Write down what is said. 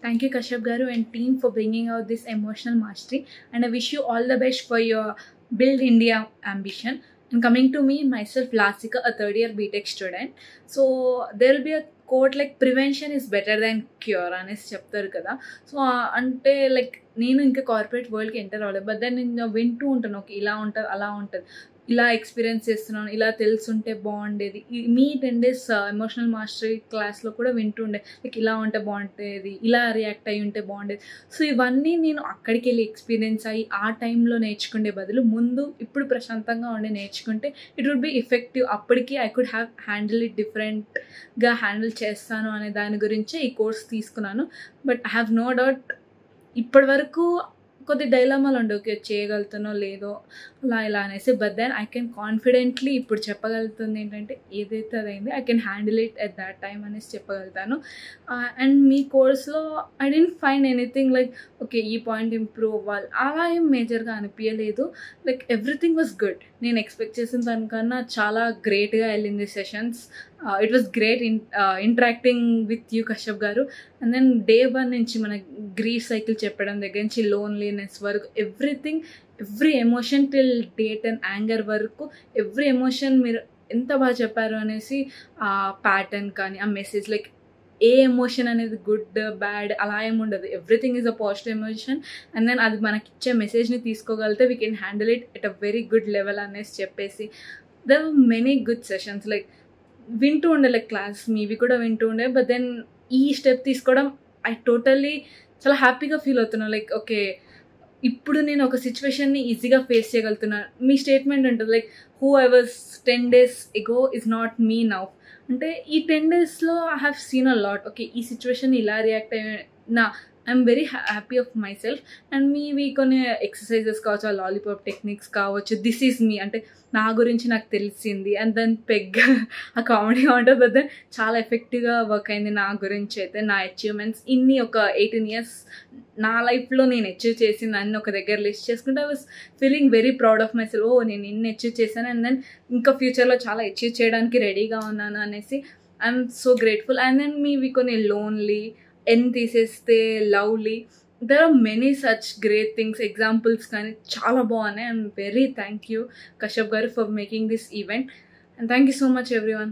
Thank you, Kashyap Garu and team for bringing out this emotional mastery. And I wish you all the best for your Build India ambition. And coming to me, myself, Lasika, a third year BTech student. So there will be a quote like prevention is better than cure అనేసి చెప్తారు కదా. So అంటే like నేను ఇంకా corporate వరల్డ్కి enter అవ్వలేదు, but then నేను వింటూ ఉంటాను, ఓకే ఇలా ఉంటుంది అలా ఉంటుంది, ఇలా ఎక్స్పీరియన్స్ చేస్తున్నాను, ఇలా తెలుసుంటే బాగుండేది. మీ 10 days ఎమోషనల్ మాస్టరీ క్లాస్లో కూడా వింటుండే, లైక్ ఇలా ఉంటే బాగుంటుంది, ఇలా రియాక్ట్ అయ్యి ఉంటే బాగుండేది. సో ఇవన్నీ నేను అక్కడికి వెళ్ళి ఎక్స్పీరియన్స్ అయ్యి ఆ టైంలో నేర్చుకునే బదులు ముందు ఇప్పుడు ప్రశాంతంగా ఉండి నేర్చుకుంటే ఇట్ వుడ్ బి ఎఫెక్టివ్. అప్పటికి ఐ కుడ్ హ్యాండిల్ ఇట్ డిఫరెంట్గా హ్యాండిల్ చేస్తాను అనే దాని గురించే ఈ కోర్స్ తీసుకున్నాను. But I have no doubt ఇప్పటి వరకు కొద్ది డైలమాలు ఉండే, ఓకే చేయగలుగుతానో లేదో అలా ఇలా అనేసి. But then I can confidently ఇప్పుడు చెప్పగలుగుతుంది ఏంటంటే ఏదైతే అదైంది I can handle it at that time అనేసి చెప్పగలుగుతాను. అండ్ మీ కోర్స్లో I didn't find anything like okay ఈ పాయింట్ ఇంప్రూవ్ అవ్వాలి అలా ఏం మేజర్గా అనిపించలేదు. Like everything was good. నేను ఎక్స్పెక్ట్ చేసిన దానికన్నా చాలా గ్రేట్గా వెళ్ళింది sessions. It was great interacting with you Kashyap garu. And then day 1 నుంచి మన గ్రీఫ్ సైకిల్ చెప్పడం దగ్గర నుంచి లోన్లీనెస్ వరకు every emotion till date and anger వరకు ఎవ్రీ ఎమోషన్ మీరు ఎంత బాగా చెప్పారు అనేసి ఆ ప్యాటర్న్ కానీ ఆ మెసేజ్ లైక్ ఏ ఎమోషన్ అనేది గుడ్ బ్యాడ్ అలా ఏముండదు, everything is a positive emotion. And then అది మనకి ఇచ్చే మెసేజ్ని తీసుకోగలిగితే we can handle it at a very good level అనేసి చెప్పేసి there are many good sessions. Like వింటూ ఉండే లైక్ క్లాస్ మీవి కూడా వింటూ ఉండే, బట్ దెన్ ఈ స్టెప్ తీసుకోవడం ఐ టోటల్లీ చాలా హ్యాపీగా ఫీల్ అవుతున్నాను. లైక్ ఓకే ఇప్పుడు నేను ఒక సిచ్యువేషన్ని ఈజీగా ఫేస్ చేయగలుగుతున్నాను. మీ స్టేట్మెంట్ ఉంటుంది like who I was 10 days ago is not me now. అంటే ఈ 10 daysలో I have seen a lot. Okay ఈ సిచ్యువేషన్ ఇలా రియాక్ట్ అయినా I'm very happy of myself. And మీవి కొన్ని ఎక్సర్సైజెస్ కావచ్చు, ఆ లాలీపాప్ టెక్నిక్స్ కావచ్చు, దిస్ ఈజ్ మీ అంటే నా గురించి నాకు తెలిసింది. అండ్ దెన్ పెగ్ ఆ కామెడీగా ఉంటుంది, బట్ దెన్ చాలా ఎఫెక్టివ్గా వర్క్ అయింది నా గురించి అయితే. నా అచీవ్మెంట్స్ ఇన్ని ఒక 18 years నా లైఫ్లో నేను అచీవ్ చేసింది అన్ని ఒక దగ్గర లిస్ట్ చేసుకుంటే I was feeling very proud of myself. ఓ నేను ఇన్ని అచీవ్ చేశాను అండ్ దెన్ ఇంకా ఫ్యూచర్లో చాలా అచీవ్ చేయడానికి రెడీగా ఉన్నాను అనేసి I'm so grateful. And then మీవి కొన్ని లోన్లీ ఎన్ తీసేస్తే lovely, there are many such great things, examples కానీ చాలా బాగున్నాయి. I'm very thank you Kashyap garu for making this event and thank you so much everyone.